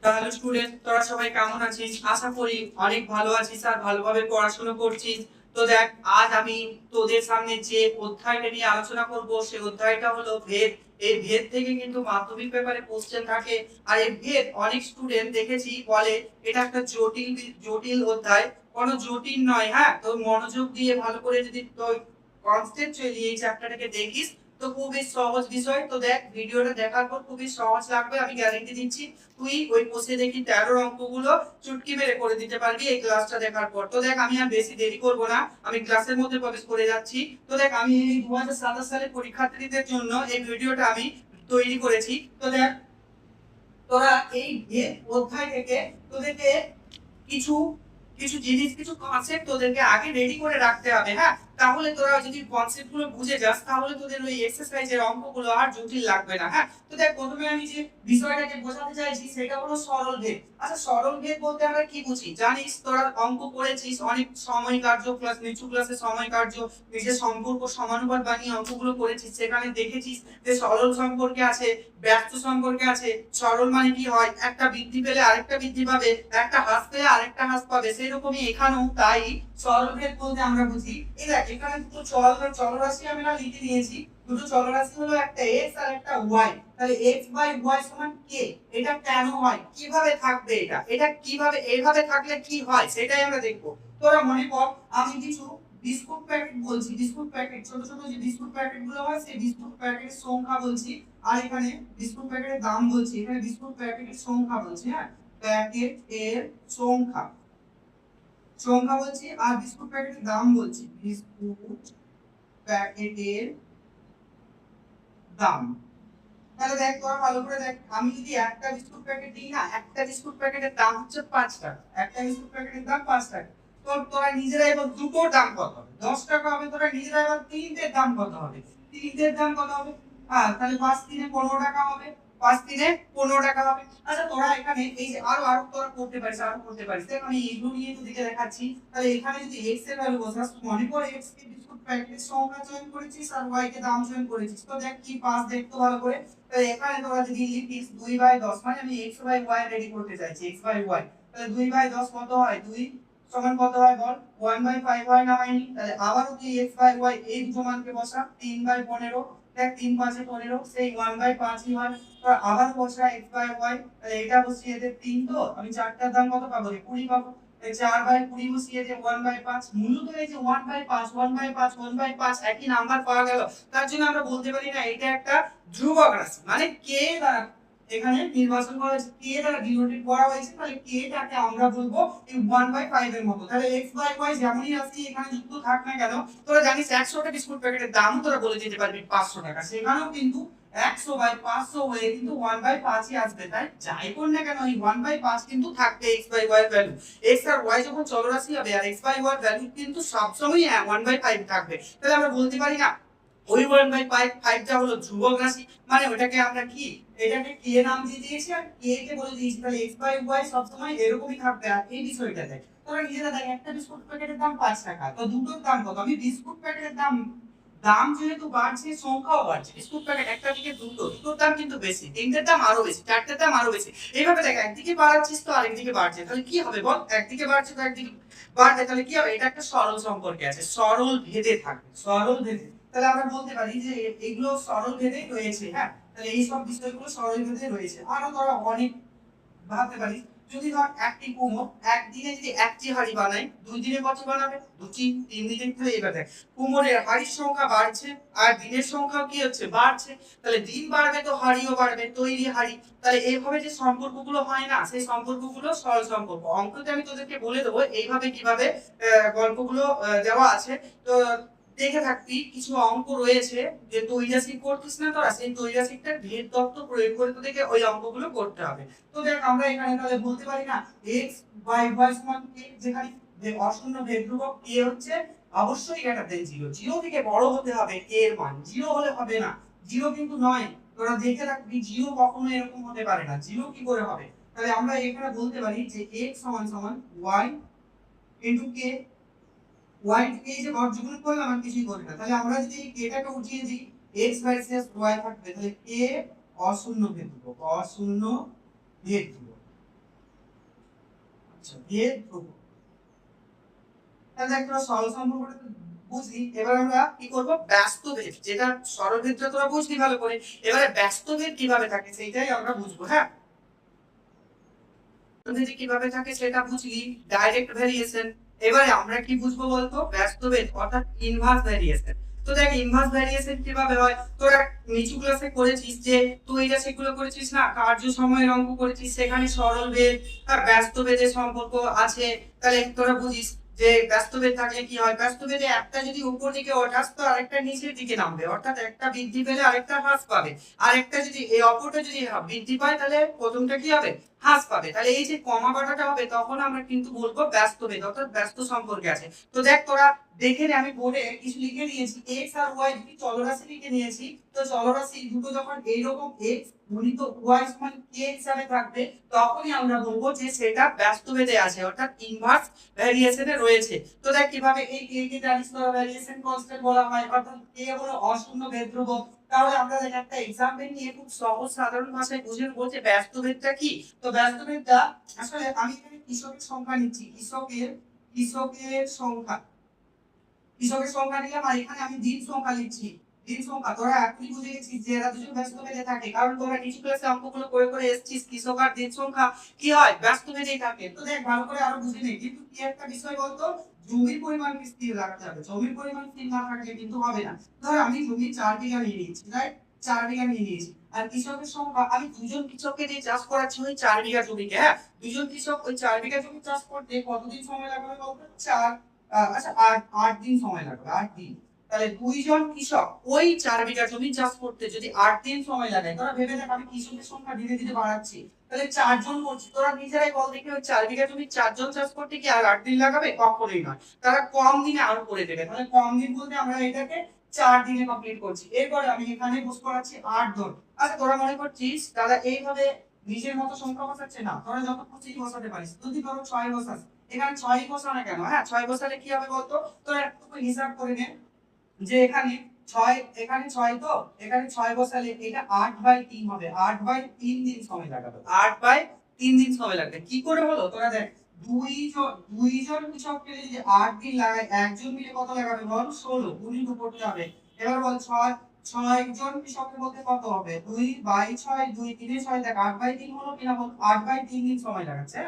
Hello student, তোরা সবাই কেমন আছিস? আশা করি অনেক ভালো আছিস আর ভালোভাবে পড়াশোনা করছিস। তো দেখ, আজ আমি তোদের সামনে যে অধ্যায়টা নিয়ে আলোচনা করব সেই অধ্যায়টা হলো ভেদ। এই ভেদ থেকে কিন্তু মাধ্যমিক পেপারে কোশ্চেন থাকে। আর এই ভেদ অনেক স্টুডেন্ট দেখেছি বলে এটা একটা জটিল জটিল অধ্যায়। কোনো জটিল নয়, হ্যাঁ। তো মনোযোগ দিয়ে ভালো করে যদি তুই কনসেপ্টুয়ালি এই চ্যাপ্টারটাকে দেখিস তো খুবই সহজ বিষয়। তো দেখ, ভিডিওটা দেখার পর খুবই সহজ লাগবে, আমি গ্যারান্টি দিচ্ছি। তুই ওই বসে দেখি 13 অঙ্কগুলো চুটকি মেরে করে দিতে পারবি এই ক্লাসটা দেখার পর। তো দেখ, আমি আর বেশি দেরি করব না, আমি ক্লাসের মধ্যে প্রবেশ করে যাচ্ছি। তো দেখ, আমি এই 2027 সালের পরীক্ষার্থীদের জন্য এই ভিডিওটা আমি তৈরি করেছি। তো দেখ, তোরা এই অধ্যায় থেকে তোদেরকে কিছু কিছু জিনিস, কিছু কনসেপ্ট তোদেরকে আগে রেডি করে রাখতে হবে, হ্যাঁ। তাহলে তোরা যদি কনসেপ্ট গুলো বুঝে যাস তাহলে তোদের ওই এক্সারসাইজের অঙ্কগুলো আর জটিল লাগবে না, হ্যাঁ। তো দেখ, প্রথমে আমি যে বিষয়টাকে বোঝাতে চাইছি সেটা হলো সরল ভেদ। আচ্ছা, সরল ভেদ বলতে আমরা কি বুঝি জানিস? তোরা অঙ্ক করেছিস অনেক, সময় কার্য প্লাস নিচু ক্লাসে সময় কার্য, নিজের সম্পর্ক সমানুপাত বানিয়ে অঙ্কগুলো করেছিস। সেখানে দেখেছিস যে সরল সম্পর্কে আছে, ব্যস্ত সম্পর্কে আছে। সরল মানে কি হয়? একটা বৃদ্ধি পেলে আরেকটা বৃদ্ধি পাবে, একটা হ্রাস পেলে আরেকটা হ্রাস পাবে। সেইরকমই এখানেও তাই সরলভেদ বলতে আমরা বুঝি, এই দেখ, এখানে দুটো চলরাশি আমরা লিখে নিয়েছি। দুটো চলরাশি হলো একটা x আর একটা y। তাহলে x বাই y সমান k। এটা কেন হয়, কিভাবে থাকবে, এটা কিভাবে এইভাবে থাকলে কি হয় সেটাই আমরা দেখব। তোরা মনে কর, আমি কিছু বিস্কুট প্যাকেট বলছি, বিস্কুট প্যাকেট, ছোট ছোট যে বিস্কুট প্যাকেট গুলো হয় সেই বিস্কুট প্যাকেটের সংখ্যা বলছি। আর এখানে বিস্কুট প্যাকেটের দাম বলছি। এখানে বিস্কুট প্যাকেটের সংখ্যা বলছি, হ্যাঁ। প্যাকেট এর সংখ্যা সংখ্যা বলছি, আর বিস্কুট প্যাকেটের দাম বলছি। বিস্কুট প্যাকেটের দাম। তাহলে দেখ, তোরা ভালো করে দেখ, আমি যদি একটা বিস্কুট প্যাকেট দিই না, একটা বিস্কুট প্যাকেটের দাম হচ্ছে 5 টাকা। একটা বিস্কুট প্যাকেটের দাম 5 টাকা। তো তোরা নিজেরাই এবার দুটোর দাম কত হবে? 10 টাকা হবে। তোরা নিজেরা এবার তিনটের দাম কত হবে? তিনটের দাম কত হবে? হ্যাঁ, তাহলে 5 3 15 টাকা হবে। 5 3 15 টাকা হবে। আচ্ছা, তোরা এখানে এই যে আরো আরো তোরা করতে পারিস, আরো করতে পারিস। দেখ, আমি এগুলো নিয়ে তোদেরকে দেখাচ্ছি। তাহলে এখানে যদি x এর ভ্যালু বসাস, মনে করে x কে বিস্কুট প্যাকেটের সংখ্যা চয়ন করেছিস আর y কে দাম চয়ন করেছিস। তো দেখ কি পাস, দেখতে ভালো করে। তাহলে এখানে তোরা যদি লিখিস 2/10, মানে আমি x বাই y রেডি করতে চাইছি, x বাই y। তাহলে 2/10 কত হয়? 2 সমান কত হয় বল? 1/5 হয় না, হয়নি? তাহলে আবারও তুই x বাই y এই দুটো মানকে বসা। 3/15, দেখ 3 5 এ 15, সেই 1/5 ই হয়। তো আবার বসা x বাই y। তাহলে এটা বসিয়ে দে 3, তো আমি 4টার দাম কত পাবো রে? 20 পাবো। এই 4/20 বসিয়ে দে 1/5। মূলত এই যে 1/5 1/5 1/5 একই নাম্বার পাওয়া গেল। তার জন্য আমরা বলতে পারি না এটা একটা ধ্রুবক রাশি, মানে কে দ্বারা এখানে নির্বাচন করা হয়েছে, কে দ্বারা ডিনোটেড করা হয়েছে। তাহলে কে টাকে আমরা বলবো এই 1/5 এর মতো। তাহলে x বাই y যেমনই আসছে এখানে যুক্ত থাক না কেন, তোরা জানিস 100 টা বিস্কুট প্যাকেটের দাম তোরা বলে দিতে পারবি 500 টাকা। সেখানেও কিন্তু 100/500 হয়ে কিন্তু 1/5 ই আসবে। তাই যাই কর না কেন এই 1/5 কিন্তু থাকবে x বাই y এর ভ্যালু। x আর y যখন চলরাশি হবে আর x বাই y এর ভ্যালু কিন্তু সবসময় 1/5 থাকবে। তাহলে আমরা বলতে পারি না ওই 1/5 টা হলো ধ্রুবক রাশি, মানে ওটাকে আমরা কি, এটাকে কে নাম দিয়ে দিয়েছি আর কে কে বলে দিয়েছি। তাহলে x বাই y সব সময় এরকমই থাকবে। আর এই বিষয়টা দেখ, তোরা নিজেরা দেখ, একটা বিস্কুট প্যাকেটের দাম 5 টাকা, তো দুটোর দাম কত? আমি বিস্কুট প্যাকেটের দাম দাম যেহেতু বাড়ছে, সংখ্যাও বাড়ছে। বিস্কুট প্যাকেট একটা থেকে দুটোর দাম কিন্তু বেশি, তিনটের দাম আরো বেশি, চারটের দাম আরো বেশি। এইভাবে দেখ, একদিকে বাড়াচ্ছিস তো আরেকদিকে বাড়ছে। তাহলে কি হবে বল? একদিকে বাড়ছে তো একদিকে বাড়বে, তাহলে কি হবে? এটা একটা সরল সম্পর্কে আছে, সরল ভেদে থাকবে, সরল ভেদে। তাহলে আমরা বলতে পারি যে এগুলো সরল ভেদে রয়েছে, হ্যাঁ। তাহলে এই সব বিষয়গুলো সরল ভেদে রয়েছে। আরো ধরো অনেক ভাবতে পারি, যদি ধর একটি কুমোর একদিনে যদি একটি হাড়ি বানায়, 2 দিনে কত বানাবে? দুটি। 3 দিনে। তাহলে এবার দেখ, কুমোরের হাড়ির সংখ্যা বাড়ছে আর দিনের সংখ্যা কি হচ্ছে? বাড়ছে। তাহলে দিন বাড়বে তো হাড়িও বাড়বে, তৈরি হাড়ি। তাহলে এইভাবে যে সম্পর্কগুলো হয় না, সেই সম্পর্কগুলো সরল সম্পর্ক। অঙ্কতে আমি তোদেরকে বলে দেবো এইভাবে কিভাবে গল্পগুলো দেওয়া আছে। তো দেখে থাকবি কিছু অঙ্ক রয়েছে, যে তৈরাসিক করতিস না তোরা, সেই তৈরাসিকটার ভেদ তত্ত্ব প্রয়োগ করে তোদেরকে ওই অঙ্কগুলো করতে হবে। তো দেখ, আমরা এখানে তাহলে বলতে পারি না x বাই y সমান k, যেখানে যে অশূন্য ভেদ ধ্রুবক k হচ্ছে অবশ্যই এটা দেন 0। 0 থেকে বড় হতে হবে k এর মান, 0 হলে হবে না। 0 কিন্তু নয়, তোরা দেখে রাখবি 0 কখনো এরকম হতে পারে না। 0 কি করে হবে? তাহলে আমরা এখানে বলতে পারি যে x সমান সমান y ইনটু k। y থেকে এই যে বর্গমূল করলাম আর কিছুই করি না। তাহলে আমরা যদি k টাকে উঠিয়ে দিই, x ভার্সেস y থাকবে। তাহলে k অশূন্য ভেদ ধ্রুবক, অশূন্য ভেদ ধ্রুবক। আচ্ছা ভেদ ধ্রুব। তাহলে একটা সরল সম্পর্কটা তো বুঝলি, এবার আমরা কি করব ব্যস্ত ভেদ, যেটা সরল ভেদটা তোরা বুঝলি ভালো করে, এবারে ব্যস্ত ভেদ কিভাবে থাকে সেইটাই আমরা বুঝবো। হ্যাঁ, ভেদে কিভাবে থাকে সেটা বুঝলি, ডাইরেক্ট ভেরিয়েশন। এবারে আমরা কি বুঝবো বলতো ব্যস্ত ভেদ অর্থাৎ ইনভার্স ভেরিয়েশন। তো দেখ ইনভার্স ভেরিয়েশন কিভাবে হয়, তোরা নিচু ক্লাসে করেছিস যে তুই এটা সেগুলো করেছিস না, কার্য সময়ের অঙ্ক করেছিস, সেখানে সরল ভেদ আর ব্যস্ত ভেদের সম্পর্ক আছে। তাহলে তোরা বুঝিস যে ব্যস্ত ভেদ থাকলে কি হয়, ব্যস্ত ভেদে একটা যদি উপর দিকে ওঠাস তো আরেকটা নিচের দিকে নামবে, অর্থাৎ একটা বৃদ্ধি পেলে আরেকটা হ্রাস পাবে, আর একটা যদি এই অপরটা যদি বৃদ্ধি পায় তাহলে প্রথমটা কি হবে হ্রাস পাবে। তাহলে এই যে কমা বাটাটা হবে তখন আমরা কিন্তু বলবো ব্যস্ত ভেদ অর্থাৎ ব্যস্ত সম্পর্কে আছে। তো দেখ তোরা দেখে নে, আমি বোর্ডে কিছু লিখে নিয়েছি, x আর y দুটি চলরাশি লিখে নিয়েছি। তো চলরাশি দুটো যখন এইরকম x গুণিত y সমান k হিসাবে থাকবে তখনই আমরা বলবো যে সেটা ব্যস্ত ভেদে আছে অর্থাৎ ইনভার্স ভেরিয়েশনে রয়েছে। তো দেখ কিভাবে এই k কে জানিস তোরা ভেরিয়েশন কনস্ট্যান্ট বলা হয়, অর্থাৎ k হলো অশূন্য ভেদ ধ্রুবক। তাহলে আমরা দেখ একটা एग्जांपल নিয়ে খুব সহজ সাধারণ ভাষায় বুঝে নেব যে ব্যস্ত ভেদটা কি। তো ব্যস্ত ভেদটা আসলে আমি এখানে কৃষকের সংখ্যা নিচ্ছি, কৃষকের সংখ্যা, কৃষকের সংখ্যা নিলাম, আর এখানে আমি দিন সংখ্যা লিখছি, দিন সংখ্যা। তোরা এখনই বুঝে গেছিস যে এরা দুজন ব্যস্ত ভেদে থাকে, কারণ তোরা নিচু ক্লাসে অঙ্কগুলো করে করে এসেছিস, কৃষক আর দিন সংখ্যা কি হয় ব্যস্ত ভেদেই থাকে। তো দেখ ভালো করে আরো বুঝে নে, কিন্তু কি একটা বিষয় বলতো, জমির পরিমাণকে স্থির রাখতে হবে, জমির পরিমাণ স্থির না থাকলে কিন্তু হবে না। ধর আমি জমি 4 বিঘা নিয়ে নিয়েছি, রাইট, 4 বিঘা নিয়ে নিয়েছি, আর কৃষকের সংখ্যা আমি দুজন কৃষককে দিয়ে চাষ করাচ্ছি ওই 4 বিঘা জমিকে। হ্যাঁ, দুজন কৃষক ওই 4 বিঘা জমি চাষ করতে কতদিন সময় লাগবে বলতো, 4 আচ্ছা 8 দিন সময় লাগবে, 8 দিন। তাহলে দুইজন কৃষক ওই 4 বিঘা জমি চাষ করতে যদি 8 দিন সময় লাগে, তোরা ভেবে দেখ আমি কৃষকের সংখ্যা ধীরে ধীরে বাড়াচ্ছি, তাহলে 4 জন করছি, তোরা নিজেরাই বল দেখি ওই 4 বিঘা জমি 4 জন চাষ করতে কি আর 8 দিন লাগাবে, কখনোই নয়। তারা কম দিনে আরো করে দেবে, তাহলে কম দিন বলতে আমরা এটাকে 4 দিনে কমপ্লিট করছি। এরপরে আমি এখানে বস করাচ্ছি 8 জন। আচ্ছা তোরা মনে করছিস দাদা এইভাবে নিজের মতো সংখ্যা বসাচ্ছে না, তোরা যত খুশি বসাতে পারিস, যদি ধরো 6 বসাস, এখানে 6 বসানো কেন, হ্যাঁ 6 বসালে কি হবে বলতো, তো একটু হিসাব করে নে যে এখানে 6, এখানে 6, তো এখানে 6 বসালে এটা 8/3 হবে, 8/3 দিন সময় লাগাবে, 8/3 দিন সময় লাগবে। কি করে হলো তোরা দেখ, দুইজন কৃষককে যদি 8 দিন লাগায়, একজন মিলে কত লাগাবে বল, 16 গুণিত করতে হবে। এবার বল 6 জন কৃষকের মধ্যে কত হবে, 2/6, 2 3 6, দেখ 8/3 হলো কিনা বল, 8/3 দিন সময় লাগাচ্ছে,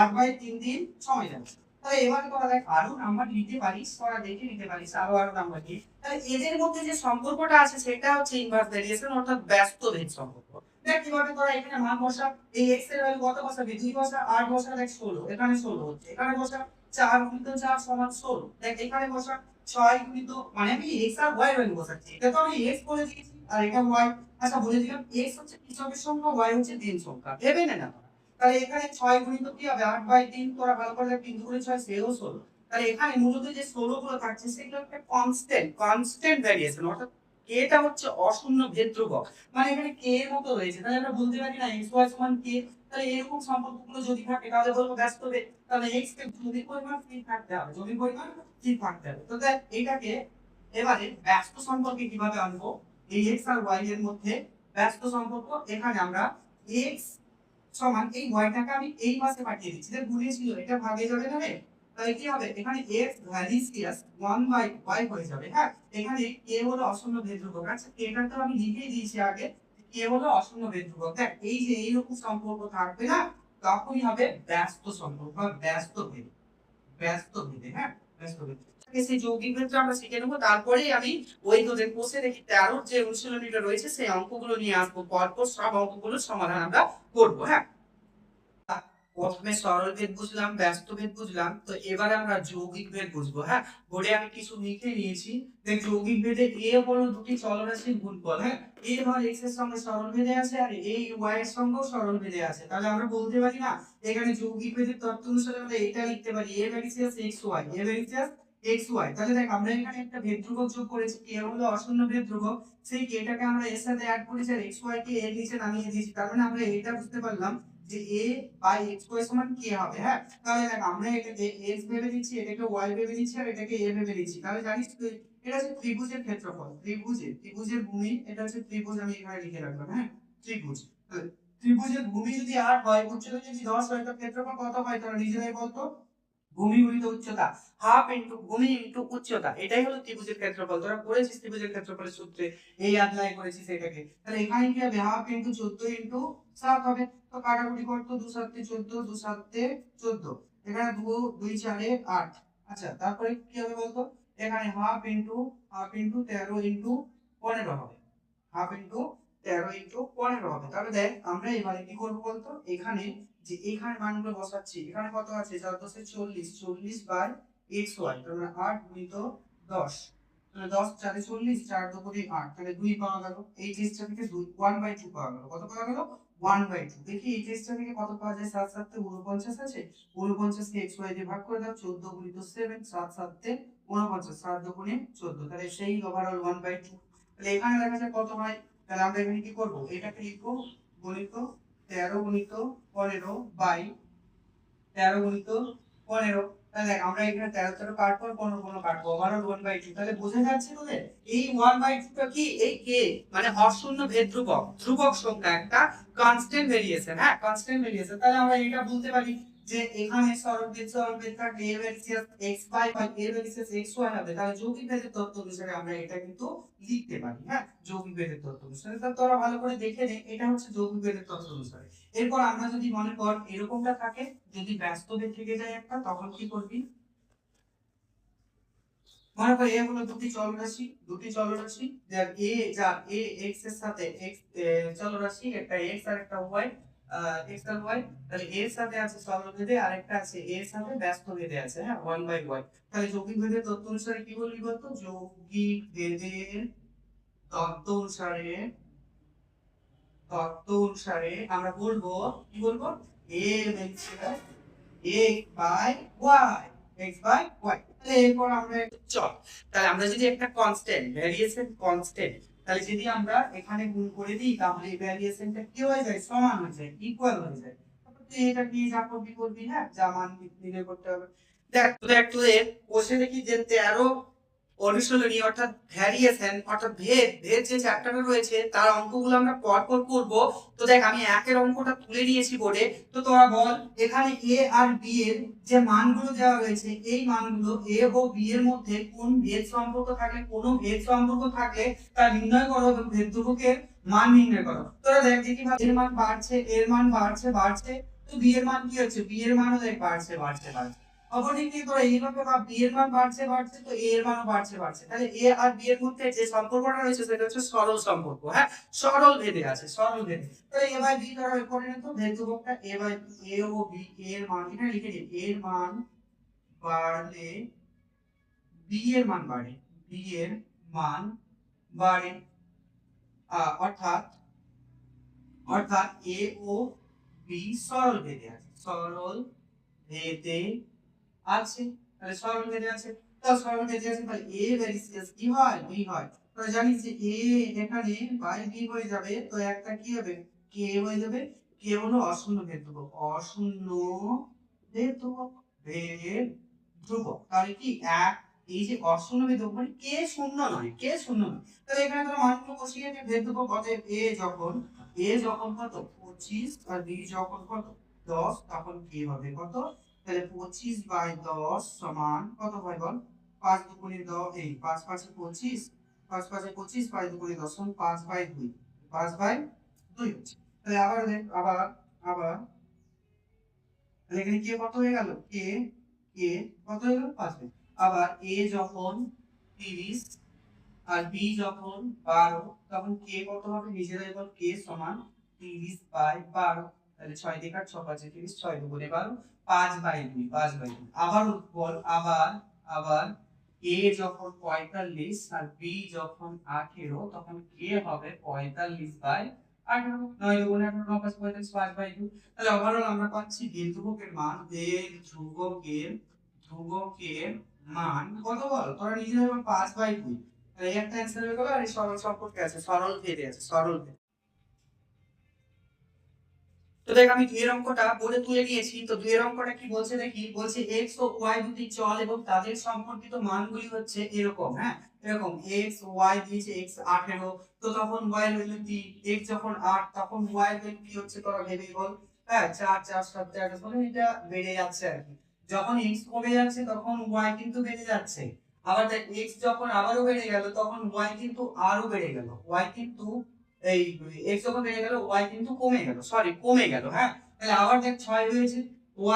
8/3 দিন সময় লাগাচ্ছে। তাহলে এবার তোরা দেখ আরো নাম্বার নিতে পারিস, তোরা দেখে নিতে পারিস আরো আরো নাম্বার কি। তাহলে এদের মধ্যে যে সম্পর্কটা আছে সেটা হচ্ছে ইনভার্স ভেরিয়েশন অর্থাৎ ব্যস্ত ভেদ সম্পর্ক। দেখ কিভাবে তোরা এখানে মান বসা, এই x এর ভ্যালু কত বসাবি, 2 বসা, 8 বসা, দেখ 16, এখানে 16 হচ্ছে, এখানে বসা 4 গুণিত 4 সমান 16, দেখ এখানে বসা 6 গুণিত, মানে আমি x আর y ভ্যালু বসাচ্ছি, এটা তো আমি x বলে দিয়েছি আর এটা y। আচ্ছা বলে দিলাম x হচ্ছে কৃষকের সংখ্যা, y হচ্ছে দিন সংখ্যা, ভেবে নে না। তাহলে এখানে 6 গুণিত কি হবে 8/3, তোরা ভালো করে 3 গুণে 6 সেও 16। তাহলে এখানে মূলত যে 16 গুলো থাকছে সেগুলো একটা কনস্ট্যান্ট ভেরিয়েশন, অর্থাৎ k টা হচ্ছে অশূন্য ভেদ ধ্রুবক, মানে এখানে k এর মতো রয়েছে। তাহলে আমরা বলতে পারি না xy সমান k। তাহলে এরকম সম্পর্কগুলো যদি থাকে তাহলে বলবো ব্যস্ত ভেদ। তাহলে x কে জমির পরিমাণ স্থির থাকতে হবে, জমির পরিমাণ স্থির থাকতে হবে। তো দেখ এটাকে এবারে ব্যস্ত সম্পর্কে কিভাবে আনবো, এই x আর y এর মধ্যে ব্যস্ত সম্পর্ক, এখানে আমরা x সমান এই ওয়াইটাকে আমি এই পাশে পাঠিয়ে দিচ্ছি, এটা গুণে ছিল এটা ভাগে যাবে না রে, তাহলে কি হবে এখানে x ভ্যারিসিয়াস 1/y হয়ে যাবে। হ্যাঁ, এখানে k হলো অশূন্য ভেদ ধ্রুবক। আচ্ছা এটা তো আমি লিখেই দিয়েছি আগে, k হলো অশূন্য ভেদ ধ্রুবক। দেখ এই যে এইরকম সম্পর্ক থাকবে না, তখনই হবে ব্যস্ত সম্পর্ক বা ব্যস্ত ভেদ, ব্যস্ত ভেদে। হ্যাঁ, ব্যস্ত ভেদ সেই যৌগিক ভেদটা আমরা শিখে নেবো, তারপরেই আমি ওই তোদের কোর্সে দেখি 13 যে অনুশীলনীটা রয়েছে সেই অঙ্কগুলো নিয়ে আসবো, পরপর সব অঙ্কগুলোর সমাধান আমরা করবো। হ্যাঁ, প্রথমে সরল ভেদ বুঝলাম, ব্যস্ত ভেদ বুঝলাম, তো এবারে আমরা যৌগিক ভেদ বুঝবো। হ্যাঁ, বোর্ডে আমি কিছু লিখে নিয়েছি। দেখ যৌগিক ভেদে a হলো দুটি চলরাশির গুণফল। হ্যাঁ, a ধর x এর সঙ্গে সরল ভেদে আছে আর a y এর সঙ্গেও সরল ভেদে আছে, তাহলে আমরা বলতে পারি না এখানে যৌগিক ভেদের তত্ত্ব অনুসারে আমরা এটা লিখতে পারি a ভ্যারিসিয়াস xy, a ভ্যারিসিয়াস xy। তাহলে দেখ আমরা এখানে একটা ভেদ ধ্রুবক যোগ করেছি, k হলো অশূন্য ভেদ ধ্রুবক, সেই k টাকে আমরা এর সাথে অ্যাড করেছি আর xy কে এর নিচে নামিয়ে দিয়েছি। তার মানে আমরা এটা বুঝতে পারলাম যে a বাই x স্কয়ার সমান k হবে। হ্যাঁ, তাহলে দেখ আমরা এটাকে x ভেবে নিচ্ছি, এটাকে y ভেবে নিচ্ছি আর এটাকে a ভেবে নিচ্ছি। তাহলে জানিস তুই এটা হচ্ছে ত্রিভুজের ক্ষেত্রফল, ত্রিভুজের ভূমি, এটা হচ্ছে ত্রিভুজ, আমি এখানে লিখে রাখলাম। হ্যাঁ, ত্রিভুজ, ত্রিভুজের ভূমি যদি 8 হয়, উচ্চতা যদি 10 হয়, তো ক্ষেত্রফল কত হয় তোমরা নিজেরাই বলতো? ভূমি গুণিত উচ্চতা, হাফ ইনটু ভূমি ইনটু উচ্চতা, এটাই হলো ত্রিভুজের ক্ষেত্রফল। তোরা পড়েছিস ত্রিভুজের ক্ষেত্রফলের সূত্রে, এই অ্যাপ্লাই করেছিস এটাকে। তাহলে এখানে কি হবে, হাফ ইনটু 14 ইনটু 7 হবে। তো কাটাকুটি করতো, 2 7 14, 2 7 14, এখানে 2 2 4 8। আচ্ছা, তারপরে কি হবে বলতো, এখানে হাফ ইনটু 13 ইনটু 15 হবে, হাফ ইনটু 13 ইনটু 15 হবে। তাহলে দেখ আমরা এবারে কি করব বলতো, এখানে যে এখানে মানগুলো বসাচ্ছি, এখানে কত আছে, 4 10 40, 40 বাই xy, তাহলে 8 গুণিত 10, তাহলে 10 4 40, 4 2 8, তাহলে 2 পাওয়া গেল। এই টেস্টটা থেকে 2 1/2 পাওয়া গেল। কত পাওয়া গেল, 1/2। দেখি এই টেস্টটা থেকে কত পাওয়া যায়, 7 7 তে 49 আছে, 49 কে xy দিয়ে ভাগ করে দাও, 14 গুণিত 7, 7 7 তে 49, 7 2 14, তাহলে সেই ওভারঅল 1/2। তাহলে এখানে দেখা যায় কত হয়, তাহলে আমরা এখানে কি করব, এটাকে লিখব গণিত 13 গুণিত 15 বাই 13 গুণিত 15। তাহলে দেখ আমরা এখানে 13 13 কাটবো, 15 15 কাটবো, ওভারঅল 1/2। তাহলে বোঝা যাচ্ছে তোদের এই 1/2 টা কি, এই কে মানে অশূন্য ভেদ ধ্রুবক, ধ্রুবক সংখ্যা, একটা কনস্ট্যান্ট ভেরিয়েশন। হ্যাঁ, কনস্ট্যান্ট ভেরিয়েশন। তাহলে আমরা এটা বলতে পারি যে এখানে সরলভেদ থাকলে a variation xy by a variation xy হবে। তাহলে যৌগিক ভেদের তত্ত্ব অনুসারে আমরা এটা কিন্তু লিখতে পারি। হ্যাঁ, যৌগিক ভেদের তত্ত্ব অনুসারে। তাহলে তোরা ভালো করে দেখে নে, এটা হচ্ছে যৌগিক ভেদের তত্ত্ব অনুসারে। এরপর আমরা যদি মনে কর এরকমটা থাকে, যদি ব্যস্ত ভেদ থেকে যায় একটা, তখন কি করবি, মনে কর এ হলো দুটি চলরাশি, যার এ, যার এ x এর সাথে x চলরাশি, একটা x আর একটা y, x আর y। তাহলে এর সাথে আছে সরলভেদে, আর একটা আছে এর সাথে ব্যস্ত ভেদে আছে। হ্যাঁ, 1/y। তাহলে যৌগিক ভেদের তত্ত্ব অনুসারে কি বলবি বলতো, যৌগিক ভেদের তত্ত্ব অনুসারে, আমরা বলবো, কি বলবো, a variation x by y, x by y। তাহলে এরপর আমরা চল, তাহলে আমরা যদি একটা কনস্ট্যান্ট ভেরিয়েশন কনস্ট্যান্ট, তাহলে যদি আমরা এখানে গুণ করে দিই, তাহলে এই ভেরিয়েশনটা কি হয়ে যায়, সমান হয়ে যায়, ইকুয়াল হয়ে যায়। তারপর তুই এটা নিয়ে যা করবি, হ্যাঁ, যা মান নির্ণয় করতে হবে। দেখ তুই বসে দেখি যে 13 অনুশীলনী অর্থাৎ ভ্যারিয়েশন অর্থাৎ ভেদ যে চ্যাপ্টারটা রয়েছে তার অঙ্কগুলো আমরা পরপর করব। তো দেখ আমি একের অঙ্কটা তুলে নিয়েছি বোর্ডে, তো তোরা বল এখানে a আর b এর যে মানগুলো দেওয়া রয়েছে, এই মানগুলো a ও b এর মধ্যে কোন ভেদ সম্পর্ক থাকলে, কোন ভেদ সম্পর্ক থাকলে তা নির্ণয় করো এবং ভেদ ধ্রুবকের মান নির্ণয় করো। তোরা দেখ যে কিভাবে এর মান বাড়ছে, এর মান বাড়ছে, তো b এর মান কি হচ্ছে, b এর মানও দেখ বাড়ছে। অপরদিকে তোরা এইভাবে বা b এর মান বাড়ছে, তো a এর মানও বাড়ছে। তাহলে a আর b এর মধ্যে যে সম্পর্কটা রয়েছে সেটা হচ্ছে সরল সম্পর্ক। হ্যাঁ, সরল ভেদে আছে, সরল ভেদে। তাহলে a বাই b ধরা হয়, করে নিতো ভেদ ধ্রুবকটা a বাই a ও b এর মান এখানে লিখে দিই, এর মান বাড়লে b এর মান বাড়ে, b এর মান বাড়ে, অর্থাৎ a ও b সরল ভেদে আছে, সরল ভেদে আছে। তাহলে সরল ভেদে আছে, তাহলে a ভেরিয়েশন কি হয়, b হয়। তো জানি যে a এখানে বাই b হয়ে যাবে, তো একটা কি হবে, k হয়ে যাবে। k হলো অশূন্য ভেদ ধ্রুবক, অশূন্য ভেদ ধ্রুবক, ভেদ ধ্রুবক। তাহলে কি এক, এই যে অশূন্য ভেদ ধ্রুবক মানে k শূন্য নয়, তাহলে এখানে তোমরা মানগুলো বসিয়ে যে ভেদ ধ্রুবক অতএব a যখন কত 25 আর b যখন কত 10, তখন কি হবে কত, তাহলে 25/10 সমান কত হয় বল, 5 দুগুণে 10, এই 5 5 25, 5 5 25, 5 দুগুণে 10 সমান 5/2, 5/2 হচ্ছে। তাহলে আবার দেখ, আবার তাহলে এখানে কে কত হয়ে গেল, কে কত হয়ে গেল, 5। আবার a যখন 30 আর b যখন 12, তখন কে কত হবে, নিজেরাই বল, কে সমান 30/12। তাহলে 6 দিয়ে কাট, 6 5 30, 6 দুগুণে 12, 5/2। আবার বল, আবার a যখন 45 আর b যখন 18, তখন কে হবে 45/18, 9 দুগুণে 18, 9 5 45, 5/2। তাহলে ওভারঅল আমরা পাচ্ছি ভেদ ধ্রুবকের মান কত বল, তোরা নিজেরাই বল, 5/2। এই একটা অ্যানসার হয়ে গেল, আর এই সরল সম্পর্কে আছে, সরল ভেদে আছে, সরল ভেদ। তো দেখ আমি দুইয়ের অঙ্কটা বোর্ডে তুলে নিয়েছি। তো দুইয়ের অঙ্কটা কি বলছে দেখি, বলছে x ও y দুটি চল এবং তাদের সম্পর্কিত মানগুলি হচ্ছে এরকম। হ্যাঁ, এরকম x y দিয়েছে, x 18, তো তখন y এর ভ্যালু 3, x যখন 8 তখন y এর ভ্যালু কি হচ্ছে তোরা ভেবে বল। হ্যাঁ, 4 4 7 13, মানে এটা বেড়ে যাচ্ছে আর কি। যখন x কমে যাচ্ছে তখন y কিন্তু বেড়ে যাচ্ছে। আবার দেখ x যখন আবারও বেড়ে গেল তখন y কিন্তু আরো বেড়ে গেল, y কিন্তু এই x যখন বেড়ে গেল y কিন্তু কমে গেল, সরি কমে গেল। হ্যাঁ, তাহলে আবার দেখ 6 হয়েছে,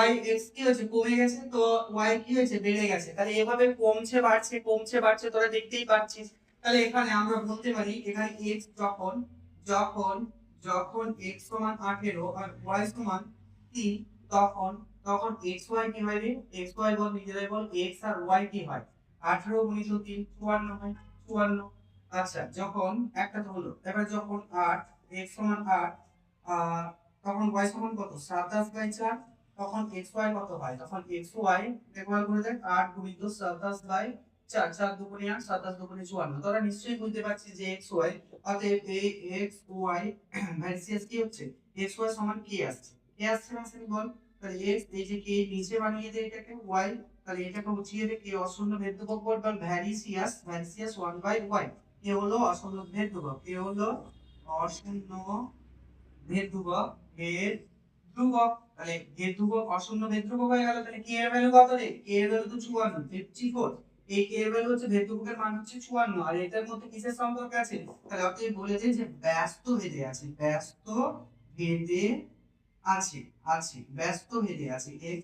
y x কি হয়েছে কমে গেছে, তো y কি হয়েছে বেড়ে গেছে। তাহলে এভাবে কমছে বাড়ছে তোরা দেখতেই পাচ্ছিস। তাহলে এখানে আমরা বলতে পারি এখানে x যখন যখন যখন x সমান 18 আর y সমান 3, তখন তখন xy কি হয় রে, xy বল নিজেরাই বল, x আর y কি হয় 18 গুণিত 3 54 হয়, 54। আচ্ছা, যখন একটা তো হলো, এবার যখন 8 x সমান 8 তখন y সমান কত 27/4, তখন xy কত হয়, তখন xy ব্যবহার করে দেখ 8 গুণিত 27/4, 4 দুগুণে 8, 27 দুগুণে 54। তোরা নিশ্চয়ই বুঝতে পারছিস যে xy, অতএব এই xy ভার্সেস কি হচ্ছে, xy সমান কি আসছে, কি আসছে না সেটা বল। তাহলে x এই যে k নিচে বানিয়ে দে এটাকে y, তাহলে এটাকে উঠিয়ে দে, k অশূন্য ভেদ্যুবক বল ভ্যারিসিয়াস 1/y, কে হলো অশূন্য ভেদ্যুবক, কে হলো অশূন্য ভেদ্যুবক ভেদ্যুবক। তাহলে ভেদ্যুবক অশূন্য ভেদ্যুবক হয়ে গেল। তাহলে কে এর ভ্যালু কত রে, কে এর ভ্যালু তো 54, 54। এই কে এর ভ্যালু হচ্ছে ভেদ্যুবকের মান হচ্ছে 54, আর এটার মধ্যে কিসের সম্পর্ক আছে, তাহলে অতএব বলেছে যে ব্যস্ত ভেদে আছে, ব্যস্ত ভেদে আছে, ব্যস্ত ভেদে আছে, x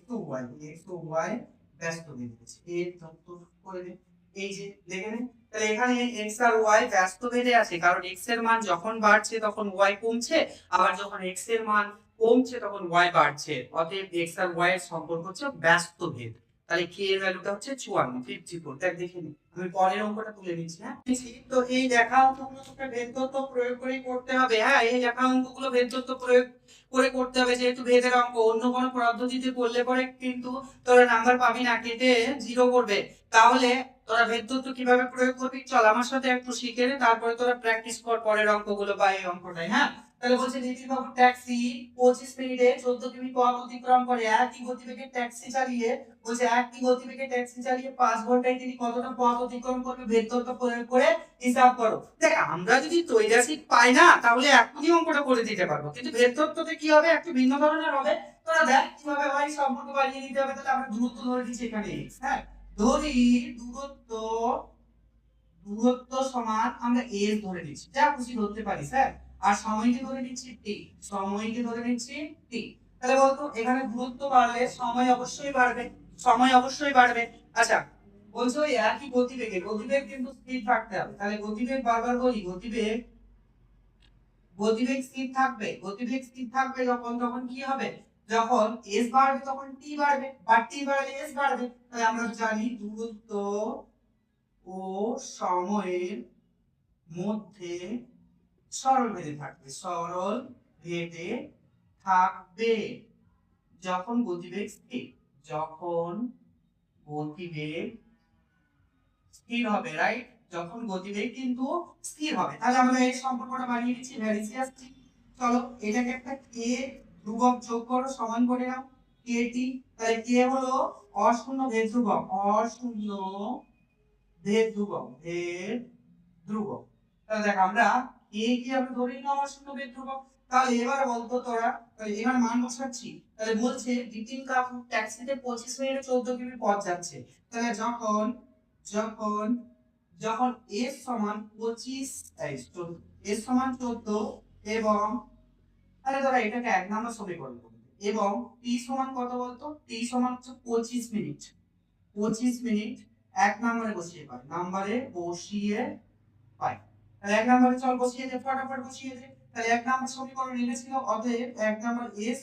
ও y ব্যস্ত ভেদে আছে। এর তত্ত্ব করে দে, এই যে দেখে নে। তাহলে এখানে x আর y ব্যস্ত ভেদে আছে, কারণ x এর মান যখন বাড়ছে তখন y কমছে, আবার যখন x এর মান কমছে তখন y বাড়ছে। অতএব x আর y এর সম্পর্ক হচ্ছে ব্যস্ত ভেদ। তাহলে k এর ভ্যালুটা হচ্ছে 54, দেখ দেখে নি। আমি পরের অঙ্কটা তুলে নিচ্ছি। হ্যাঁ, তো এই লেখা অঙ্কগুলো তোকে ভেদ তত্ত্ব প্রয়োগ করেই করতে হবে। হ্যাঁ, এই লেখা অঙ্কগুলো ভেদ তত্ত্ব প্রয়োগ করে করতে হবে, যেহেতু ভেদের অঙ্ক। অন্য কোনো পদ্ধতিতে করলে পরে কিন্তু তোরা নাম্বার পাবি না, কেটে 0 করবে। তাহলে তোরা ভেদ তত্ত্ব কিভাবে প্রয়োগ করবি চল আমার সাথে একটু শিখে নে, তারপরে তোরা প্র্যাকটিস কর পরের অঙ্কগুলো বা এই অঙ্কটাই। হ্যাঁ, তাহলে বলছে নিতিন বাবু ট্যাক্সি 25 মিনিটে 14 কিমি পথ অতিক্রম করে, একই গতিবেগে ট্যাক্সি চালিয়ে, বলছে একই গতিবেগে ট্যাক্সি চালিয়ে 5 ঘন্টায় তিনি কতটা পথ অতিক্রম করবে, ভেদ তত্ত্ব প্রয়োগ করে হিসাব করো। দেখ আমরা যদি ত্রৈরাসিক পাই না তাহলে এখনই অঙ্কটা করে দিতে পারবো, কিন্তু ভেদ তত্ত্বতে কি হবে, একটু ভিন্ন ধরনের হবে। তোরা দেখ কিভাবে হয়, সম্পর্ক বানিয়ে নিতে হবে। তাহলে আমরা দূরত্ব ধরে দিচ্ছি এখানে x। হ্যাঁ, ধরি দূরত্ব দূরত্ব সমান আমরা s ধরে নিচ্ছি, যা খুশি ধরতে পারি স্যার। আর সময়কে ধরে নিচ্ছি t, সময়কে ধরে নিচ্ছি t। তাহলে বলতো এখানে দূরত্ব বাড়লে সময় অবশ্যই বাড়বে, সময় অবশ্যই বাড়বে। আচ্ছা, বলছো ওই একই গতিবেগে, গতিবেগ কিন্তু স্থির থাকতে হবে। তাহলে গতিবেগ বারবার বলি, গতিবেগ গতিবেগ স্থির থাকবে, গতিবেগ স্থির থাকবে যখন, তখন কি হবে, যখন s বাড়বে তখন t বাড়বে, আর t বাড়লে s বাড়বে। তাহলে আমরা জানি দূরত্ব ও সময়ের মধ্যে সরল ভেদে থাকবে, সরল ভেদে থাকবে যখন গতিবেগ স্থির, যখন গতিবেগ স্থির হবে, রাইট, যখন গতিবেগ কিন্তু স্থির হবে। তাহলে আমরা এই সম্পর্কটা বানিয়ে দিচ্ছি ভ্যারিসিয়াস টি। চলো এটাকে একটা কে ধ্রুবক যোগ করো, সমান করে নাও কে টি। তাহলে কে হলো অশূন্য ভেদ ধ্রুবক, অশূন্য ভেদ ধ্রুবক, ভেদ ধ্রুবক। তাহলে দেখ আমরা কে কি আমরা ধরে নিলাম অশূন্য ভেদ ধ্রুবক। তাহলে এবার বলতো তোরা, তাহলে এবার মান বসাচ্ছি। তাহলে বলছে বিপিন কাকু ট্যাক্সিতে 25 মিনিটে 14 কিমি পথ যাচ্ছে। তাহলে যখন যখন যখন s সমান 25, s সমান 14 এবং, তাহলে ধরা এটাকে এক নম্বর সমীকরণ করবে, এবং t সমান কত বলতো, t সমান হচ্ছে 25 মিনিট, 25 মিনিট এক নম্বরে বসিয়ে পাই, নম্বরে বসিয়ে পাই। তাহলে এক নম্বরে চল বসিয়ে দে, ফটাফট বসিয়ে দে। তাহলে এক নম্বর সমীকরণ এনেছিল, অতএব এক নম্বর s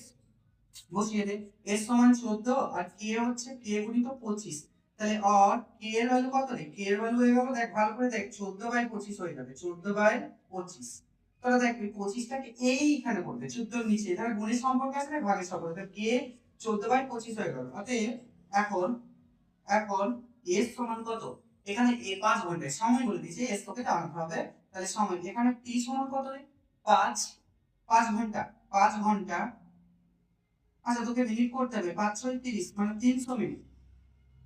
বসিয়ে দে, s সমান 14 আর k হচ্ছে k গুণিত 25। তাহলে আর k এর ভ্যালু কত রে, k এর ভ্যালু হয়ে গেল, দেখ ভালো করে দেখ 14/25 হয়ে যাবে, 14/25। তাহলে দেখ 25 টাকে এইখানে করবে 14 নিচে, এখানে গুণের সম্পর্ক আছে না ভাগের সম্পর্ক, তাহলে k 14/25 হয়ে গেল। অতএব এখন এখন s সমান কত, এখানে 5 ঘন্টা সময় বলে দিয়েছে, s তোকে টানতে হবে। তাহলে সময় এখানে t সমান কত রে, 5 ঘন্টা, 5 ঘন্টা আচ্ছা তোকে মিনিট করতে হবে 5 6 30 মানে 300 মিনিট।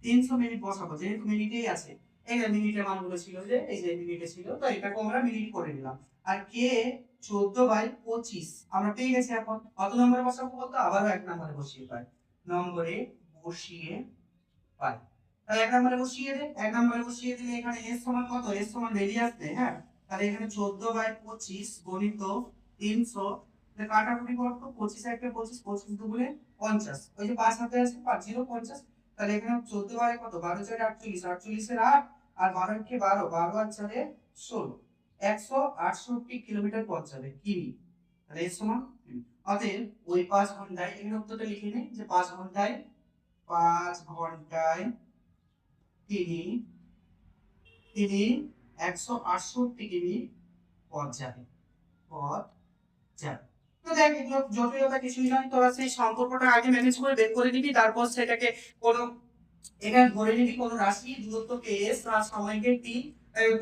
300 মিনিট বসাবো যেহেতু মিনিটেই আছে। এখানে মিনিটের মানগুলো ছিল যে এই যে মিনিটে ছিল, তো এটাকে আমরা মিনিট করে নিলাম। আর কে 14/25 আমরা পেয়ে গেছি। এখন কত নম্বরে বসাবো বলতো? আবারও 1 নম্বরে বসিয়ে পাই, নম্বরে বসিয়ে পাই। তাহলে 1 নম্বরে বসিয়ে দে। 1 নম্বরে বসিয়ে দিলে এখানে s সমান কত? s সমান বেরিয়ে আসবে। হ্যাঁ, তাহলে এখানে 14/25 গণিত 300, তাহলে কাটাকুটি করতো 25 1 25, 25 দুগুণে 50, ওই যে 5 হাতে আছে 5 0 50। তাহলে এখানে 14 বারে কত? 12 4 48, 48 এর 8 আর 12 কে 12, 12 আর 4 16, 168 কিলোমিটার পথ যাবে কিমি। তাহলে এর সমান অতএব ওই 5 ঘন্টায়, এখানে উত্তরটা লিখে নে যে 5 ঘন্টায়, 5 ঘন্টায় তিনি তিনি 168 কিমি পথ যাবে, পথ যাবে। তো দেখ এগুলো জটিলতা কিছুই নয়, তোরা সেই সম্পর্কটা আগে ম্যানেজ করে বের করে নিবি, তারপর সেটাকে কোনো এখানে ধরে নিবি কোনো রাশি দূরত্বকে s আর সময়কে t,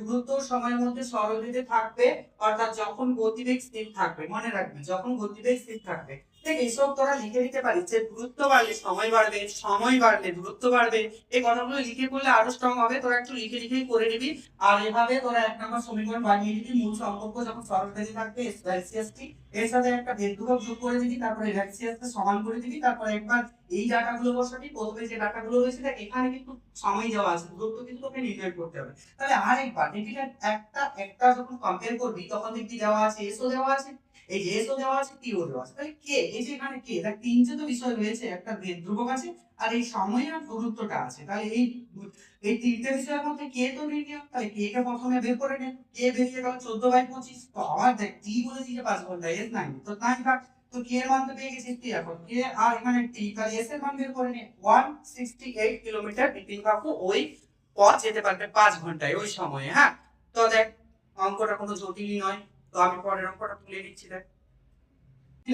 দূরত্ব সময়ের মধ্যে সরলরেখে থাকবে, অর্থাৎ যখন গতিবেগ স্থির থাকবে, মনে রাখবি যখন গতিবেগ স্থির থাকবে। দেখ এইসব তোরা লিখে দিতে পারিস যে দূরত্ব বাড়লে সময় বাড়বে, সময় বাড়লে দূরত্ব বাড়বে। এই কথাগুলো লিখে করলে আরো স্ট্রং হবে, তোরা একটু লিখে লিখেই করে নিবি। আর এভাবে তোরা 1 নম্বর সমীকরণ বানিয়ে দিবি। মূল সম্পর্ক যখন সরলরেখে থাকবে s ভার্সেস t, এর সাথে একটা ভেদ ধ্রুবক যোগ করে দিবি, তারপরে ভার্সেস কে সমান করে দিবি, তারপর একবার এই ডাটাগুলো বসাবি। প্রথমে যে ডাটাগুলো রয়েছে দেখ এখানে কিন্তু সময় দেওয়া আছে, দূরত্ব কিন্তু তোকে নির্ণয় করতে হবে। তাহলে আরেকবার দেখবি একটা একটা যখন কম্পেয়ার করবি তখন দেখবি দেওয়া আছে এসও দেওয়া আছে, এই যে এসও দেওয়া আছে, টিও দেওয়া আছে। তাহলে কে, এই যে এখানে কে, দেখ তিনটে তো বিষয় রয়েছে, একটা ভেদ ধ্রুবক আছে আর এই সময় আর দূরত্বটা আছে। তাহলে এই তিনটে বিষয়ের মধ্যে কে তো নির্ণয়, তাহলে কে কে প্রথমে বের করে নে। কে বেরিয়ে গেল 14/25, তো আবার দেখ টি বলেছি যে 5 ঘন্টা, এস নাই তো নাই ভাগ, তো কে এর মান তো পেয়ে গেছিস তুই। এখন কে আর এখানে টি, তাহলে এস এর মান বের করে নে। 168 কিলোমিটার বিপিন বাবু ওই পথ যেতে পারবে 5 ঘন্টায় ওই সময়ে। হ্যাঁ, তো দেখ অঙ্কটা কোনো জটিলই নয়। তো আমি পরের অঙ্কটা তুলে নিচ্ছি। দেখ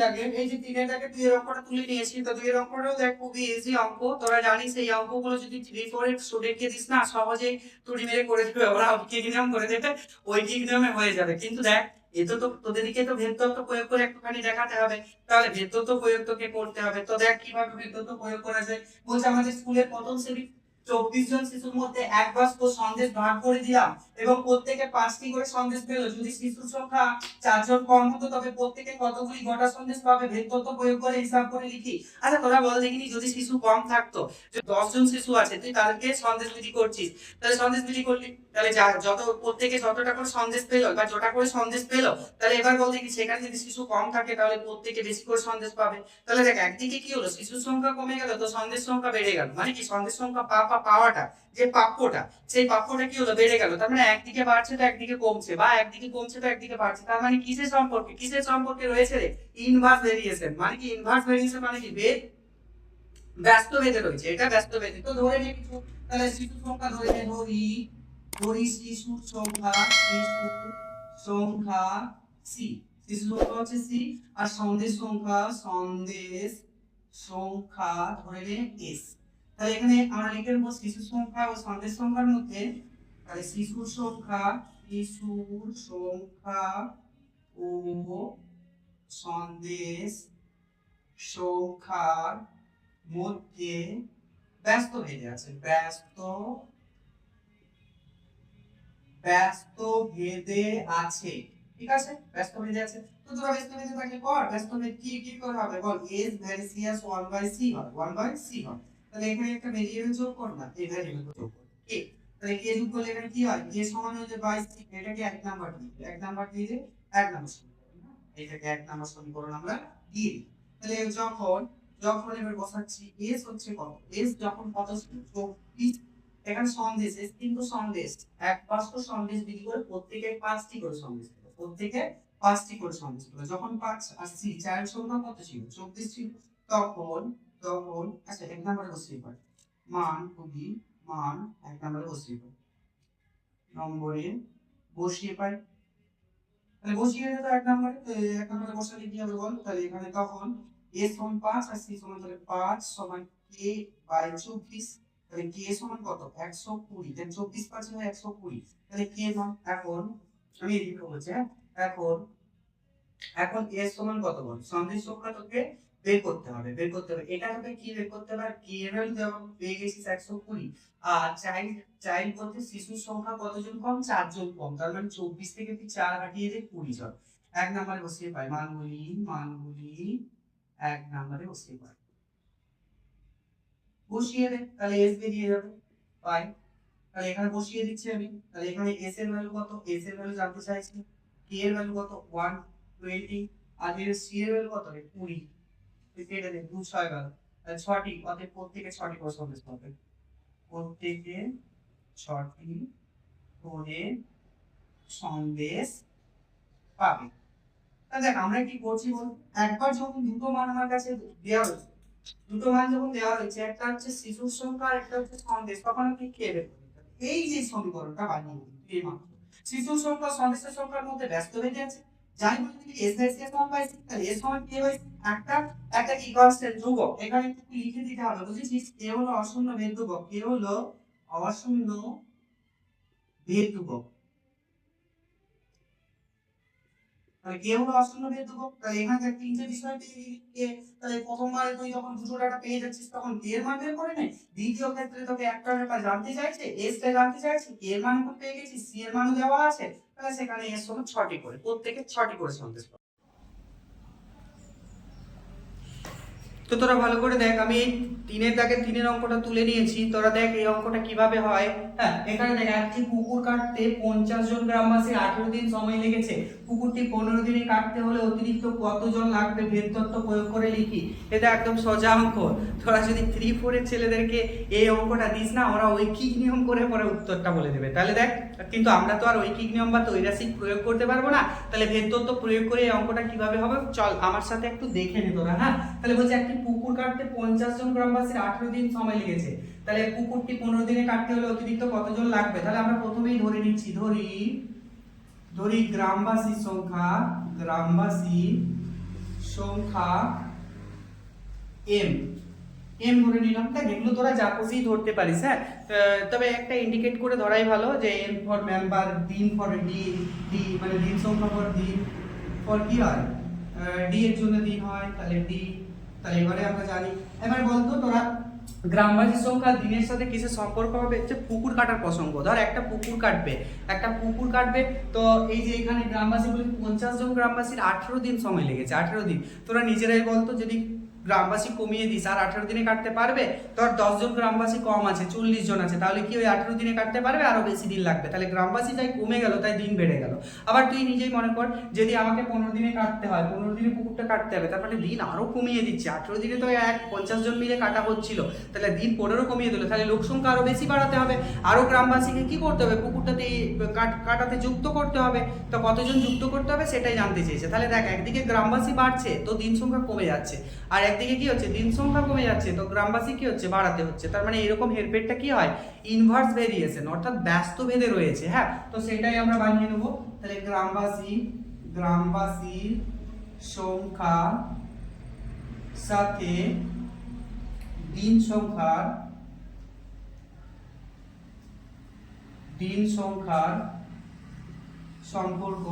লাগে এই যে তিনের দাগে তুই এর অঙ্কটা তুলে নিয়েছি, তো তুই এর অঙ্কটাও দেখ খুবই ইজি অঙ্ক। তোরা জানিস এই অঙ্কগুলো যদি 3 4 এর স্টুডেন্টকে দিস না, সহজেই তুড়ি মেরে করে দেবে ওরা, কি নিয়ম করে দেবে, ওই কি নিয়মে হয়ে যাবে। কিন্তু দেখ এতো তো তোদেরকে তো ভেদতত্ত্ব প্রয়োগ করে একটুখানি দেখাতে হবে, তাহলে ভেদতত্ত্ব প্রয়োগ তোকে করতে হবে। তো দেখ কিভাবে ভেদতত্ত্ব প্রয়োগ করা যায়। বলছে আমাদের স্কুলের প্রথম শ্রেণী 24 জন শিশুর মধ্যে এক বাক্স সন্দেশ ভাগ করে দিলাম এবং প্রত্যেকে 5টি করে সন্দেশ পেল। যদি শিশুর সংখ্যা 4 জন কম হতো তবে প্রত্যেকে কতগুলি গোটা সন্দেশ পাবে, ভেদতত্ত্ব প্রয়োগ করে হিসাব করে লিখি। আচ্ছা তোরা বল দেখিনি, যদি শিশু কম থাকতো, যে 10 জন শিশু আছে, তুই তাদেরকে সন্দেশ বিলি করছিস, তাহলে সন্দেশ বিলি করলি, তাহলে যত প্রত্যেকে যতটা করে সন্দেশ পেল বা যতটা করে সন্দেশ পেল, তাহলে এবার বল দেখি সেখানে যদি শিশু কম থাকে তাহলে প্রত্যেকে বেশি করে সন্দেশ পাবে। তাহলে দেখ একদিকে কি হলো, শিশুর সংখ্যা কমে গেল তো সন্দেশ সংখ্যা বেড়ে গেল, মানে কি সন্দেশ সংখ্যা পাওয়াটা যে প্রাপ্যটা, সেই প্রাপ্যটা কি হলো, বেড়ে গেল। তার মানে একদিকে বাড়ছে তো একদিকে কমছে, বা একদিকে কমছে তো একদিকে বাড়ছে। তার মানে কিসের সম্পর্কে রয়েছে রে? Inverse variation. মানে কি ইনভার্স ভেরিয়েশন, মানে কি বেদ ব্যস্ত ভেদে রয়েছে, এটা ব্যস্ত ভেদে। তো ধরে নে কিছু, তাহলে শিশুর সংখ্যা ধরে নে, ধরি ধরি শিশুর সংখ্যা, শিশুর সংখ্যা সি, শিশুর সংখ্যা হচ্ছে সি, আর সন্দেশ সংখ্যা ধরে নে এস। তাহলে এখানে আমরা লিখে নেবো শিশুর সংখ্যা ও সন্দেশ সংখ্যার মধ্যে, তাহলে শিশুর সংখ্যা ও সন্দেশ সংখ্যার মধ্যে ব্যস্ত ভেদে আছে, ব্যস্ত ভেদে আছে। ঠিক আছে, ব্যস্ত ভেদে আছে। তো তোরা ব্যস্ত ভেদে থাকলে কর, ব্যস্ত ভেদ কি করে হবে বল, s ভ্যারিসিয়াস 1/c হয়, 1/c হয়। তাহলে এখানে একটা ভেরিয়েবল যোগ কর না, এই ভেরিয়েবল যোগ কর k। তাহলে k যোগ করলে এখানে কি হয়, k সমান হয়ে যায় 22c। এটাকে 1 নাম্বার দিই, 1 নাম্বার দিয়ে 1 নাম্বার সমীকরণ, এটাকে 1 নাম্বার সমীকরণ আমরা দিয়ে দিই। তাহলে যখন এবার বসাচ্ছি s হচ্ছে কত, s যখন কত ছিল 24, এখানে সন্দেশ s কিন্তু সন্দেশ এক বাক্স সন্দেশ বিক্রি করে প্রত্যেকে 5টি করে সন্দেশ পেল, প্রত্যেকে 5টি করে সন্দেশ পেল। যখন 5 আর 4 সংখ্যা কত ছিল, 24 ছিল, তখন তখন আচ্ছা 1 নম্বরে বসিয়ে পাই, মান 1 নম্বরে বসিয়ে পাই, নম্বরে বসিয়ে পাই। তাহলে বসিয়ে দিলে তো 1 নম্বরে, তো 1 নম্বরে বসালে কি হবে বল, তাহলে এখানে তখন a সমান 5 আর c সমান, তাহলে 5 সমান k বাই 24। তাহলে k সমান কত, 120। দেন 24 5 হয় 120, তাহলে k মান এখন আমি এদিকে বলছি। হ্যাঁ, এখন এখন s সমান কত বল, সন্দেশ সংখ্যা তোকে বের করতে হবে। এটা তোকে কি বের করতে হবে, কে এর ভ্যালু যেমন পেয়ে গেছিস 120, আর চাইল্ড বলতে শিশুর সংখ্যা কতজন কম, 4 জন কম, তার মানে 24 থেকে তুই 4 কাটিয়ে দে 20 জন। এক নম্বরে বসিয়ে পাই মানগুলি এক নম্বরে বসিয়ে পাই, বসিয়ে দে, তাহলে এস বেরিয়ে যাবে পাই। তাহলে এখানে বসিয়ে দিচ্ছি আমি, তাহলে এখানে এস এর ভ্যালু কত, এস এর ভ্যালু জানতে চাইছি, কে এর ভ্যালু কত 120, আর এর সি এর ভ্যালু কত 20, কেটে দে 2 6 গেল, তাহলে 6টি, অতএব প্রত্যেকে 6টি করে সন্দেশ পাবে, প্রত্যেকে 6টি করে সন্দেশ পাবে। তাহলে দেখ আমরা কি করছি বল, একবার যখন দুটো মান আমার কাছে দেওয়া হয়েছে, দুটো মান যখন দেওয়া হয়েছে, একটা হচ্ছে শিশুর সংখ্যা আর একটা হচ্ছে সন্দেশ, তখন আমি কি বের করব, এই যে সমীকরণটা বানিয়ে নিই এই মাত্র, শিশুর সংখ্যা সন্দেশের সংখ্যার মধ্যে ব্যস্ত বেঁধে আছে, যাই বলি তুমি এস বাই সি সমান পাইছি, তাহলে এস সমান কে বাই একটা একটা কি কনস্ট্যান্ট ধ্রুবক, এখানে একটু লিখে দিতে হবে, বুঝেছিস, কে হলো অশূন্য ভেদ ধ্রুবক, কে হলো অশূন্য ভেদ ধ্রুবক, তাহলে কে হলো অশূন্য ভেদ ধ্রুবক। তাহলে এখানে যে তিনটে বিষয় পেয়ে কে, তাহলে প্রথমবারে তুই যখন দুটো ডাটা পেয়ে যাচ্ছিস তখন কে এর মান বের করে নে, দ্বিতীয় ক্ষেত্রে তোকে একটা ব্যাপার জানতে চাইছে, এস টা জানতে চাইছে, কে এর মান পেয়ে গেছিস, সি এর মানও দেওয়া আছে, তাহলে সেখানে এস সমান 6টি করে, প্রত্যেকে 6টি করে সন্দেশ পাবে। তো তোরা ভালো করে দেখ, আমি এই 3-এর দাগে 3-এর অঙ্কটা তুলে নিয়েছি, তোরা দেখ এই অঙ্কটা কিভাবে হয়। হ্যাঁ, এখানে দেখ একটি কুকুর কাটতে 50 জন গ্রামবাসীর 18 দিন সময় লেগেছে, কুকুরটি 15 দিনে কাটতে হলে অতিরিক্ত কতজন লাগবে ভেদ তত্ত্ব প্রয়োগ করে লিখি। এটা একদম সোজা অঙ্ক, তোরা যদি 3-4 এর ছেলেদেরকে এই অঙ্কটা দিস না, ওরা ঐকিক নিয়ম করে পরে উত্তরটা বলে দেবে। তাহলে দেখ, কিন্তু আমরা তো আর ঐকিক নিয়ম বা তৈরাসিক প্রয়োগ করতে পারবো না, তাহলে ভেদ তত্ত্ব প্রয়োগ করে এই অঙ্কটা কিভাবে হবে চল আমার সাথে একটু দেখে নে তোরা। হ্যাঁ, তাহলে বলছে একটি পুকুর কাটতে 50 জন গ্রামবাসীর 18 দিন সময় লেগেছে, তাহলে পুকুরটি 15 দিনে কাটতে হলে অতিরিক্ত কতজন লাগবে। তাহলে আমরা প্রথমেই ধরে নিচ্ছি, ধরি গ্রামবাসীর সংখ্যা এম ধরে নিলাম। দেখ এগুলো তোরা যা খুশি ধরতে পারিস, হ্যাঁ, তবে একটা ইন্ডিকেট করে ধরাই ভালো, যে এম ফর মেম্বার, দিন ফর ডি মানে দিন সংখ্যা ফর দিন, ফর কি হয় ডি এর জন্য দিন হয়, তাহলে ডি। তাহলে এবারে আমরা জানি, এবার বলতো তোরা গ্রামবাসীর সংখ্যা দিনের সাথে কিসের সম্পর্ক হবে, হচ্ছে পুকুর কাটার প্রসঙ্গ। ধর একটা পুকুর কাটবে, তো এই যে এখানে গ্রামবাসী বলে 50 জন গ্রামবাসীর 18 দিন সময় লেগেছে, 18 দিন। তোরা নিজেরাই বলতো, যদি গ্রামবাসী কমিয়ে দিস আর 18 দিনে কাটতে পারবে, ধর 10 জন গ্রামবাসী কম আছে, 40 জন আছে, তাহলে কি ওই 18 দিনে কাটতে পারবে, আরো বেশি দিন লাগবে, তাহলে গ্রামবাসী তাই কমে গেল, তাই দিন বেড়ে গেল। আবার তুই নিজেই মনে কর, যদি আমাকে 15 দিনে কাটতে হয়, 15 দিনে পুকুরটা কাটতে হবে, তার মানে দিন আরো কমিয়ে দিচ্ছে, 18 দিনে তো 50 জন মিলে কাটা হচ্ছিল, তাহলে দিন 15 কমিয়ে দিল, তাহলে লোক সংখ্যা আরো বেশি বাড়াতে হবে, আরো গ্রামবাসীকে কি করতে হবে, পুকুরটাতে কাটাতে যুক্ত করতে হবে। তো কতজন যুক্ত করতে হবে সেটাই জানতে চেয়েছে। তাহলে দেখ, একদিকে গ্রামবাসী বাড়ছে তো দিন সংখ্যা কমে যাচ্ছে, আর একদিকে কি হচ্ছে, দিন সংখ্যা কমে যাচ্ছে তো গ্রামবাসী কি হচ্ছে, বাড়াতে হচ্ছে। তার মানে এরকম হেরফেরটা কি হয়, ইনভার্স ভেরিয়েশন, অর্থাৎ ব্যস্ত ভেদে রয়েছে। হ্যাঁ, তো সেটাই আমরা বানিয়ে নেব। তাহলে গ্রামবাসীর সংখ্যা সাথে দিন সংখ্যার সম্পর্ক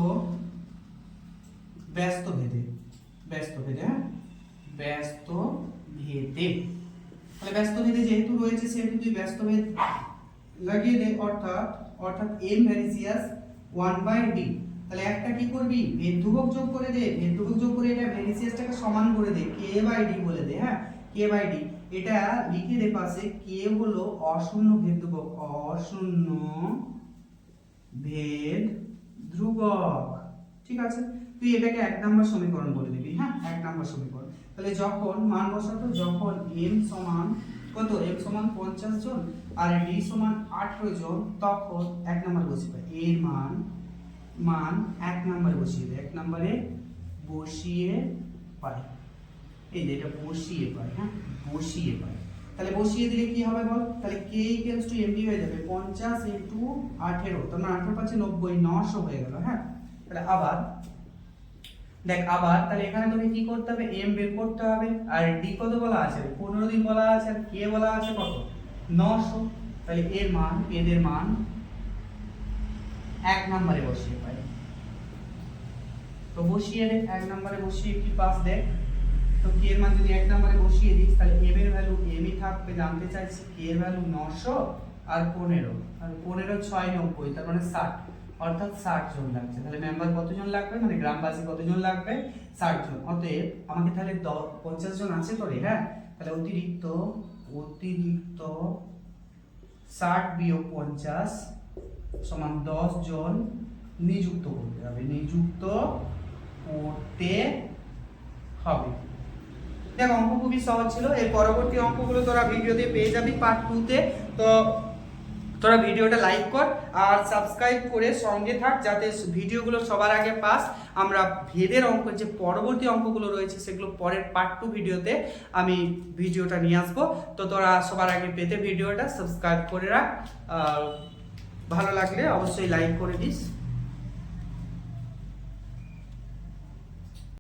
ব্যস্ত ভেদে। হ্যাঁ, ব্যস্ত ভেদে, তাহলে ব্যস্ত ভেদে যেহেতু রয়েছে সেহেতু তুই ব্যস্ত ভেদ লাগিয়ে দে, অর্থাৎ এম ভ্যারিসিয়াস 1/d। তাহলে একটা কি করবি, ভেদ ধ্রুবক যোগ করে দে, এটা ভ্যারিসিয়াসটাকে সমান করে দে, k/d বলে দে। হ্যাঁ, k/d, এটা লিখে দে পাশে, k হলো অশূন্য ভেদ ধ্রুবক। ঠিক আছে, তুই এটাকে 1 নম্বর সমীকরণ বলে দিবি। হ্যাঁ, 1 নম্বর সমীকরণ। তাহলে যখন মান বসাতো, যখন m সমান কত, m সমান 50 জন আর d সমান 18 জন, তখন 1 নম্বর বসিয়ে পাই, এর মান 1 নম্বরে বসিয়ে দেয়, 1 নম্বরে বসিয়ে পাই, এই যে এটা বসিয়ে পাই। হ্যাঁ, বসিয়ে পাই। তাহলে বসিয়ে দিলে কি হবে বল, তাহলে k md হয়ে যাবে 50 × 18, তার মানে 18 পাঁচে 90, 900 হয়ে গেল। হ্যাঁ, তাহলে আবার দেখ, তাহলে এখানে তোকে কি করতে হবে, m বের করতে হবে, আর d কত বলা আছে, 15 দিন বলা আছে, আর k বলা আছে কত, 900। তাহলে এর মান 1 নম্বরে বসিয়ে পাই। তো বসিয়ে দে, 1 নম্বরে বসিয়ে কি পাস দেখ, তো কে এর মান যদি 1 নম্বরে বসিয়ে দিই তাহলে m এর ভ্যালু m ই থাকবে, জানতে চাইছি k এর ভ্যালু 900 আর 15 আর 15 6 90 তার মানে 60, অর্থাৎ 60 জন লাগছে। তাহলে মেম্বার কতজন লাগবে, মানে গ্রামবাসী কতজন লাগবে, 60 জন। অতএব আমাকে তাহলে 50 জন আছে তো রে, হ্যাঁ, তাহলে অতিরিক্ত 60 বিয়োগ 50 সমান 10 জন নিযুক্ত করতে হবে, নিযুক্ত করতে হবে। দেখ অঙ্ক খুবই সহজ ছিল। এর পরবর্তী অঙ্কগুলো তোরা ভিডিওতে পেয়ে যাবি পার্ট 2 তে। তো তোরা ভিডিওটা লাইক কর আর সাবস্ক্রাইব করে সঙ্গে থাক, যাতে ভিডিওগুলো সবার আগে পাস। আমরা ভেদের অঙ্ক যে পরবর্তী অঙ্কগুলো রয়েছে সেগুলো পরের পার্ট 2 ভিডিওতে আমি ভিডিওটা নিয়ে আসবো। তো তোরা সবার আগে পেতে ভিডিওটা সাবস্ক্রাইব করে রাখ, আর ভালো লাগলে অবশ্যই লাইক করে দিস।